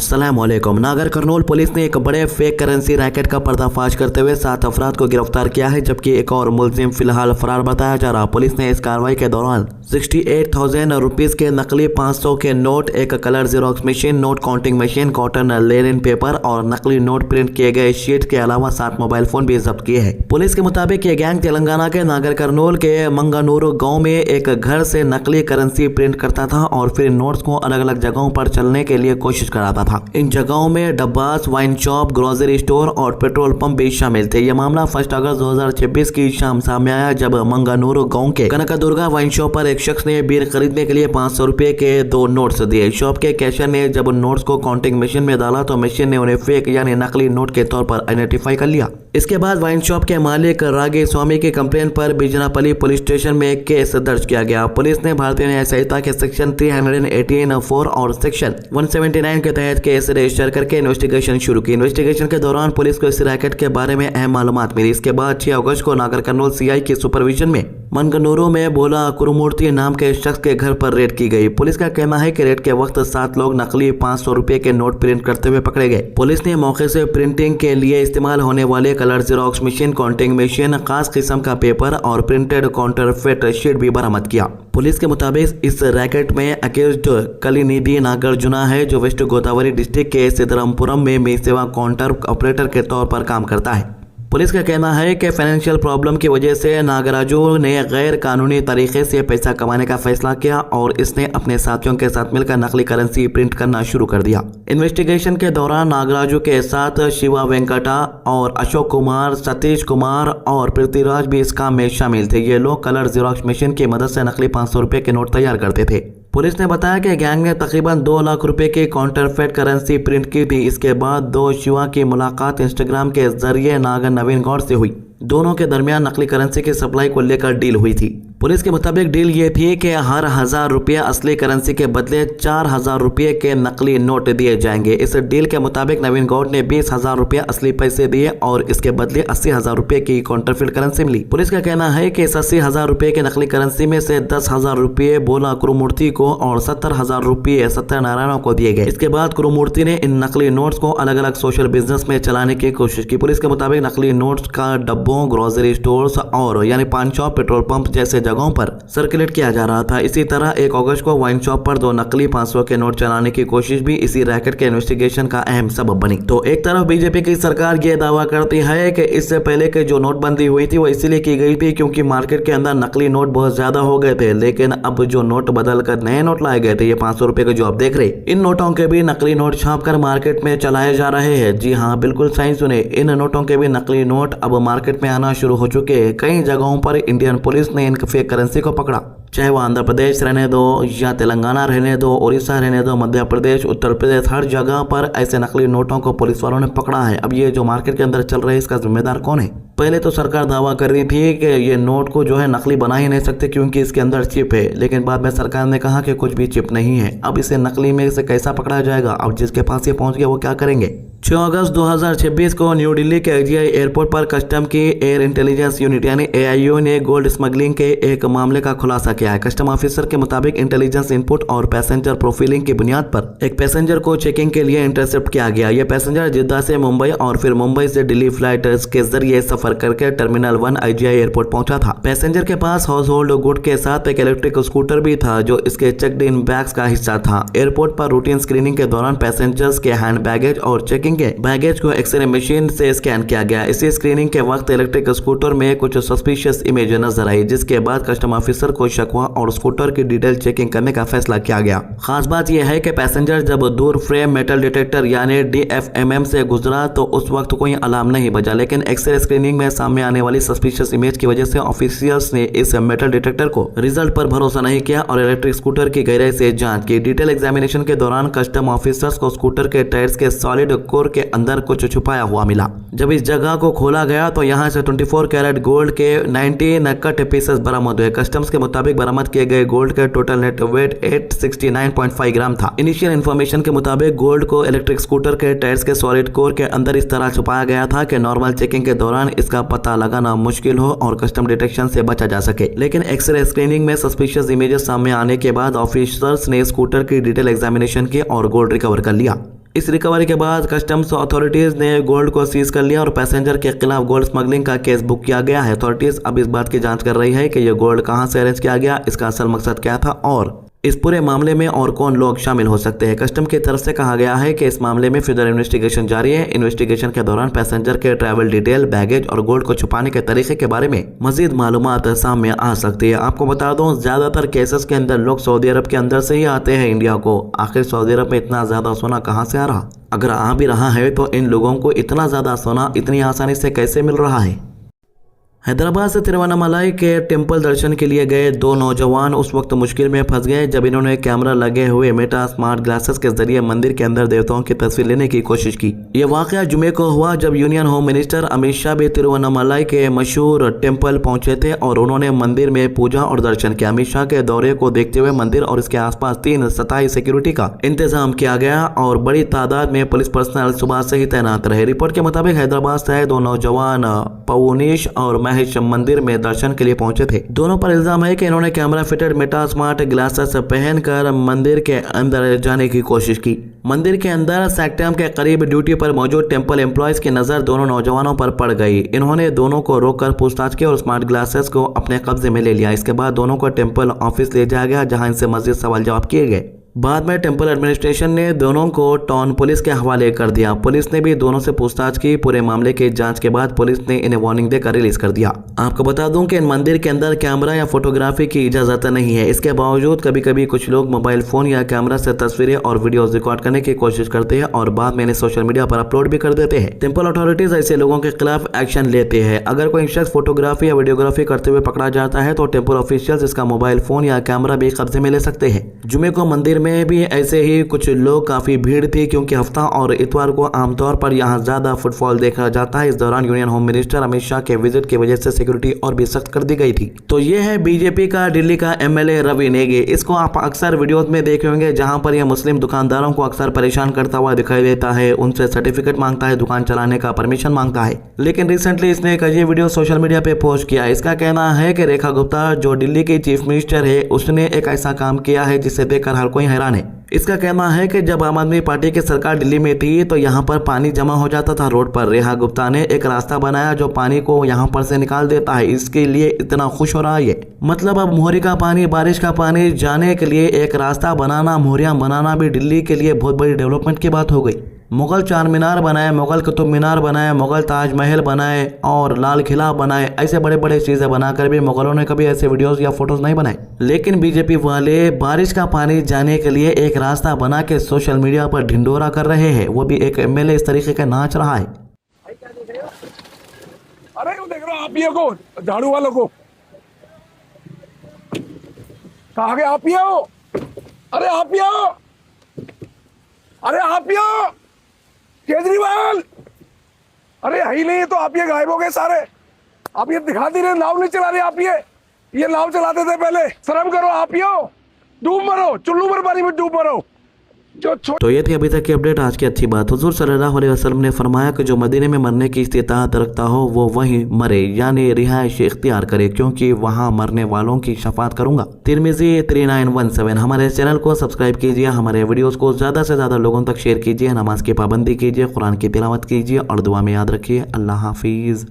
अस्सलामुअलैकुम। नागर कर्नूल पुलिस ने एक बड़े फेक करेंसी रैकेट का पर्दाफाश करते हुए 7 अफराद को गिरफ्तार किया है, जबकि एक और मुलजिम फिलहाल फरार बताया जा रहा। पुलिस ने इस कार्रवाई के दौरान 68,000 रुपीज के नकली 500 के नोट, एक colour xerox machine, note counting machine, cotton Lenin paper और नकली नोट प्रिंट किए गए शीट के अलावा 7 मोबाइल फोन भी जब्त किए हैं। पुलिस के मुताबिक ये गैंग तेलंगाना के नागर कर्नूल के मंगनूर गाँव में एक घर से नकली करेंसी प्रिंट करता था और फिर नोट्स को अलग अलग जगहों पर चलने के लिए कोशिश कराता था। इन जगहों में dabbas, wine shop, grocery store और पेट्रोल पंप भी शामिल थे। यह मामला 1 अगस्त 2026 की शाम सामने आया, जब मंगनूर गांव के कनकदुर्गा वाइन शॉप पर एक शख्स ने बीयर खरीदने के लिए 500 रुपए के 2 नोट्स दिए। शॉप के कैशियर ने जब नोट्स को काउंटिंग मशीन में डाला तो मशीन ने उन्हें फेक यानी नकली नोट के तौर पर आइडेंटिफाई कर लिया। इसके बाद वाइन शॉप के मालिक रागी स्वामी की कंप्लेन पर बिजनापल्ली पुलिस स्टेशन में एक केस दर्ज किया गया। पुलिस ने भारतीय न्याय संहिता के सेक्शन 318(4) और सेक्शन 179 के तहत केस रजिस्टर करके इन्वेस्टिगेशन शुरू की। इन्वेस्टिगेशन के दौरान पुलिस को इस रैकेट के बारे में अहम मालूमात मिली। इसके बाद 6 अगस्त को नागर कर्नूल सीआई की सुपरविजन में मनगनूरू में बोला कुरुमूर्ति नाम के शख्स के घर पर रेड की गई। पुलिस का कहना है कि रेड के वक्त 7 लोग नकली 500 रुपए के नोट प्रिंट करते हुए पकड़े गए। पुलिस ने मौके से प्रिंटिंग के लिए इस्तेमाल होने वाले colour xerox machine, counting machine, खास किस्म का पेपर और प्रिंटेड काउंटरफेट शीट भी बरामद किया। पुलिस के मुताबिक इस रैकेट में अक्यूज्ड कलिनिधि नागार्जुना है, जो वेस्ट गोदावरी डिस्ट्रिक्ट के सिद्धरामपुरम में मी सेवा काउंटर ऑपरेटर के तौर पर काम करता है। पुलिस का कहना है कि फाइनेंशियल प्रॉब्लम की वजह से नागराजू ने गैर कानूनी तरीके से पैसा कमाने का फैसला किया और इसने अपने साथियों के साथ मिलकर नकली करेंसी प्रिंट करना शुरू कर दिया। इन्वेस्टिगेशन के दौरान नागराजू के साथ शिवा वेंकटा और अशोक कुमार, सतीश कुमार और पृथ्वीराज भी इस काम में शामिल थे। ये लोग कलर जेरोक्स मशीन की मदद से नकली 500 रुपए के नोट तैयार करते थे। पुलिस ने बताया कि गैंग ने तकरीबन 2 लाख रुपए की काउंटरफेट करेंसी प्रिंट की थी। इसके बाद 2 शिवा की मुलाकात इंस्टाग्राम के जरिए नागर नवीन गौड़ से हुई। दोनों के दरमियान नकली करेंसी की सप्लाई को लेकर डील हुई थी। पुलिस के मुताबिक डील ये थी कि हर 1000 रुपये असली करेंसी के बदले 4000 रुपये के नकली नोट दिए जाएंगे। इस डील के मुताबिक नवीन गौड़ ने 20,000 रुपये असली पैसे दिए और इसके बदले 80,000 रुपये की काउंटरफेट करेंसी मिली। पुलिस का कहना है कि इस 80,000 रुपये की नकली करेंसी में से 10,000 रुपये बोला कुरुमूर्ति को और 70,000 रुपये सत्यनारायण को दिए गए। इसके बाद कुरुमूर्ति ने इन नकली नोट्स को अलग अलग सोशल बिजनेस में चलाने की कोशिश की। पुलिस के मुताबिक नकली नोट्स का डब्बों, ग्रोसरी स्टोर्स और यानी पान शॉप, पेट्रोल पंप जैसे जगहों पर सर्कुलेट किया जा रहा था। इसी तरह 1 अगस्त को वाइन शॉप पर 2 नकली 500 के नोट चलाने की कोशिश भी इसी रैकेट के इन्वेस्टिगेशन का अहम सबब बनी। तो एक तरफ बीजेपी की सरकार ये दावा करती है कि इससे पहले के जो नोटबंदी हुई थी वो इसलिए की गई थी क्योंकि मार्केट के अंदर नकली नोट बहुत ज्यादा हो गए थे। लेकिन अब जो नोट बदल कर नए नोट लाए गए थे, ये 500 रुपए के जो आप देख रहे, इन नोटों के भी नकली नोट छाप कर मार्केट में चलाए जा रहे हैं। जी हाँ, बिल्कुल सही सुने, इन नोटों के भी नकली नोट अब मार्केट में आना शुरू हो चुके हैं। कई जगहों पर इंडियन पुलिस ने इन फेक करेंसी को पकड़ा, चाहे वो आंध्र प्रदेश रहने दो या तेलंगाना रहने दो, उड़ीसा रहने दो, मध्य प्रदेश, उत्तर प्रदेश, हर जगह पर ऐसे नकली नोटों को पुलिस वालों ने पकड़ा है। अब ये जो मार्केट के अंदर चल रहे हैं, इसका जिम्मेदार कौन है? पहले तो सरकार दावा कर रही थी कि ये नोट को जो है नकली बना ही नहीं सकते क्योंकि इसके अंदर चिप है, लेकिन बाद में सरकार ने कहा कि कुछ भी चिप नहीं है। अब इसे नकली में से कैसा पकड़ा जाएगा? अब जिसके पास ये पहुंच गया वो क्या करेंगे? 6 अगस्त 2026 को न्यू दिल्ली के एजीआई एयरपोर्ट पर कस्टम की एयर इंटेलिजेंस यूनिट यानी एआईयू ने गोल्ड स्मगलिंग के एक मामले का खुलासा किया है। कस्टम ऑफिसर के मुताबिक इंटेलिजेंस इनपुट और पैसेंजर प्रोफाइलिंग की बुनियाद पर एक पैसेंजर को चेकिंग के लिए इंटरसेप्ट किया गया। यह पैसेंजर जिद्दा से मुंबई और फिर मुंबई से दिल्ली फ्लाइट के जरिए सफर करके टर्मिनल 1 आईजीआई एयरपोर्ट पहुंचा था। पैसेंजर के पास हाउस होल्ड गुड के साथ एक इलेक्ट्रिक स्कूटर भी था जो इसके चेक्ड इन बैग्स का हिस्सा था। एयरपोर्ट पर रूटीन स्क्रीनिंग के दौरान पैसेंजर्स के हैंड बैगेज और चेकिंग के बैगेज को एक्सरे मशीन से स्कैन किया गया। इसी स्क्रीनिंग के वक्त इलेक्ट्रिक स्कूटर में कुछ सस्पिशियस इमेज नजर आई, जिसके बाद कस्टम ऑफिसर को शक हुआ और स्कूटर की डिटेल चेकिंग करने का फैसला किया गया। खास बात यह है कि पैसेंजर जब दूर फ्रेम मेटल डिटेक्टर यानी DFMM से गुजरा तो उस वक्त कोई अलार्म नहीं बजा, लेकिन एक्सरे स्क्रीनिंग में सामने आने वाली सस्पिशियस इमेज की वजह से ऑफिसर्स ने इस मेटल डिटेक्टर को रिजल्ट पर भरोसा नहीं किया और इलेक्ट्रिक स्कूटर की गहराई से जांच की। डिटेल एग्जामिनेशन के दौरान कस्टम ऑफिसर्स को स्कूटर के टायर्स के सॉलिड कोर के अंदर कुछ छुपाया हुआ मिला। जब इस जगह को खोला गया तो यहाँ से 24 कैरेट गोल्ड के 19 कट पीसेस बरामद हुए। कस्टम्स के मुताबिक बरामद किए गए गोल्ड का टोटल नेट वेट 869.5 ग्राम था। इनिशियल इन्फॉर्मेशन के मुताबिक गोल्ड को इलेक्ट्रिक स्कूटर के टायर्स के सॉलिड कोर के अंदर इस तरह छुपाया गया था कि नॉर्मल चेकिंग के दौरान इसका पता लगाना मुश्किल हो और कस्टम डिटेक्शन से बचा जा सके। लेकिन एक्सरे स्क्रीनिंग में सस्पिशियस इमेजेस सामने आने के बाद ऑफिसर्स ने स्कूटर की डिटेल एग्जामिनेशन की और गोल्ड रिकवर कर लिया। इस रिकवरी के बाद कस्टम्स अथॉरिटीज ने गोल्ड को सीज कर लिया और पैसेंजर के खिलाफ गोल्ड स्मगलिंग का केस बुक किया गया है। अथॉरिटीज अब इस बात की जांच कर रही है कि यह गोल्ड कहां से अरेंज किया गया, इसका असल मकसद क्या था और इस पूरे मामले में और कौन लोग शामिल हो सकते हैं। कस्टम की तरफ से कहा गया है कि इस मामले में फर्दर इन्वेस्टिगेशन जारी है। इन्वेस्टिगेशन के दौरान पैसेंजर के ट्रैवल डिटेल, बैगेज और गोल्ड को छुपाने के तरीके के बारे में मजीद मालूमात सामने आ सकती है। आपको बता दूं, ज्यादातर केसेस के अंदर लोग सऊदी अरब के अंदर से ही आते हैं इंडिया को। आखिर सऊदी अरब में इतना ज्यादा सोना कहाँ से आ रहा? अगर आ भी रहा है तो इन लोगों को इतना ज्यादा सोना इतनी आसानी से कैसे मिल रहा है? हैदराबाद से तिरुवन्नामलाई के टेंपल दर्शन के लिए गए दो नौजवान उस वक्त मुश्किल में फंस गए जब इन्होंने कैमरा लगे हुए मेटा स्मार्ट ग्लासेस के जरिए मंदिर के अंदर देवताओं की तस्वीर लेने की कोशिश की। यह वाकया जुमे को हुआ जब union home minister Amit Shah भी तिरुवन्नामलाई के मशहूर टेंपल पहुंचे थे और उन्होंने मंदिर में पूजा और दर्शन किया। अमित शाह के दौरे को देखते हुए मंदिर और इसके आसपास 3 सतही सिक्योरिटी का इंतजाम किया गया और बड़ी तादाद में पुलिस पर्सनल सुबह से ही तैनात रहे। रिपोर्ट के मुताबिक हैदराबाद से दो नौजवान पवनीश और महेश मंदिर में दर्शन के लिए पहुंचे थे। दोनों पर इल्जाम है कि इन्होंने camera fitted Meta smart glasses पहनकर मंदिर के अंदर जाने की कोशिश की। मंदिर के अंदर सेक्टम के करीब ड्यूटी पर मौजूद टेंपल एम्प्लॉयज की नजर दोनों नौजवानों पर पड़ गई। इन्होंने दोनों को रोककर पूछताछ की और स्मार्ट ग्लासेस को अपने कब्जे में ले लिया। इसके बाद दोनों को टेंपल ऑफिस ले जाया गया जहां इनसे मजीद सवाल जवाब किए गए। बाद में टेंपल एडमिनिस्ट्रेशन ने दोनों को टाउन पुलिस के हवाले कर दिया। पुलिस ने भी दोनों से पूछताछ की। पूरे मामले की जांच के बाद पुलिस ने इन्हें वार्निंग देकर रिलीज कर दिया। आपको बता दूं कि इन मंदिर के अंदर कैमरा या फोटोग्राफी की इजाजत नहीं है। इसके बावजूद कभी कभी कुछ लोग मोबाइल फोन या कैमरा से तस्वीरें और वीडियोस रिकॉर्ड करने की कोशिश करते हैं और बाद में इन्हें सोशल मीडिया पर अपलोड भी कर देते हैं। टेंपल अथॉरिटीज ऐसे लोगों के खिलाफ एक्शन लेते हैं। अगर कोई शख्स फोटोग्राफी या वीडियोग्राफी करते हुए पकड़ा जाता है तो टेंपल ऑफिशियल्स इसका मोबाइल फोन या कैमरा भी कब्जे में ले सकते हैं। जुमे को मंदिर में भी ऐसे ही कुछ लोग काफी भीड़ थी क्योंकि हफ्ता और इतवार को आमतौर पर यहां ज्यादा फुटफॉल देखा जाता है। इस दौरान union home minister Amit Shah के विजिट की वजह से सिक्योरिटी और भी सख्त कर दी गई थी। तो ये है बीजेपी का दिल्ली का एमएलए रवि नेगी। इसको आप अक्सर वीडियोस में देखे होंगे जहां पर यह मुस्लिम दुकानदारों को अक्सर परेशान करता हुआ दिखाई देता है, उनसे सर्टिफिकेट मांगता है, दुकान चलाने का परमिशन मांगता है। लेकिन रिसेंटली इसने एक अजीब वीडियो सोशल मीडिया पे पोस्ट किया। इसका कहना है कि रेखा गुप्ता जो दिल्ली की चीफ मिनिस्टर है उसने एक ऐसा काम किया है जिसे देखकर हर कोई हैरान है। इसका कहना है कि जब आम आदमी पार्टी की सरकार दिल्ली में थी तो यहाँ पर पानी जमा हो जाता था रोड पर। रेखा गुप्ता ने एक रास्ता बनाया जो पानी को यहाँ पर से निकाल देता है। इसके लिए इतना खुश हो रहा है ये। मतलब अब मोहरी का पानी, बारिश का पानी जाने के लिए एक रास्ता बनाना, मोहरियाँ बनाना भी दिल्ली के लिए बहुत बड़ी डेवलपमेंट की बात हो गई। मुगल चार मीनार बनाए, मुगल कुतुब मीनार बनाए, मुगल ताजमहल बनाए और लाल किला बनाए। ऐसे बड़े बड़े चीजें बनाकर भी मुगलों ने कभी ऐसे वीडियोस या फोटोज नहीं बनाए। लेकिन बीजेपी वाले बारिश का पानी जाने के लिए एक रास्ता बना के सोशल मीडिया पर ढिंडोरा कर रहे हैं। वो भी एक एमएलए इस तरीके का नाच रहा है। अरे वो देख रहा हूँ आप ही को, झाड़ू वालों को कहा गए आप ही हो। अरे आप ही हो, अरे आप ही हो केजरीवाल। अरे ही नहीं तो आप ये गायब हो गए सारे। आप ये दिखा नहीं रहे, नाव नहीं चला रहे आप। ये नाव चलाते थे पहले। शर्म करो आप ही हो, डूब मरो, चुल्लू पर पानी में डूब मरो। तो ये थी अभी तक की अपडेट। आज की अच्छी बात, हुजूर सल्लल्लाहु अलैहि वसल्लम ने फरमाया कि जो मदीने में मरने की इस्तिताअत रखता हो वो वहीं मरे, यानी रिहाइश इख्तियार करे, क्योंकि वहां मरने वालों की शफात करूंगा। तिरमिजी 3917। हमारे चैनल को सब्सक्राइब कीजिए, हमारे वीडियोस को ज्यादा से ज्यादा लोगों तक शेयर कीजिए, नमाज की पाबंदी कीजिए, कुरान की तिलावत कीजिए और दुआ में याद रखिए। अल्लाह हाफिज।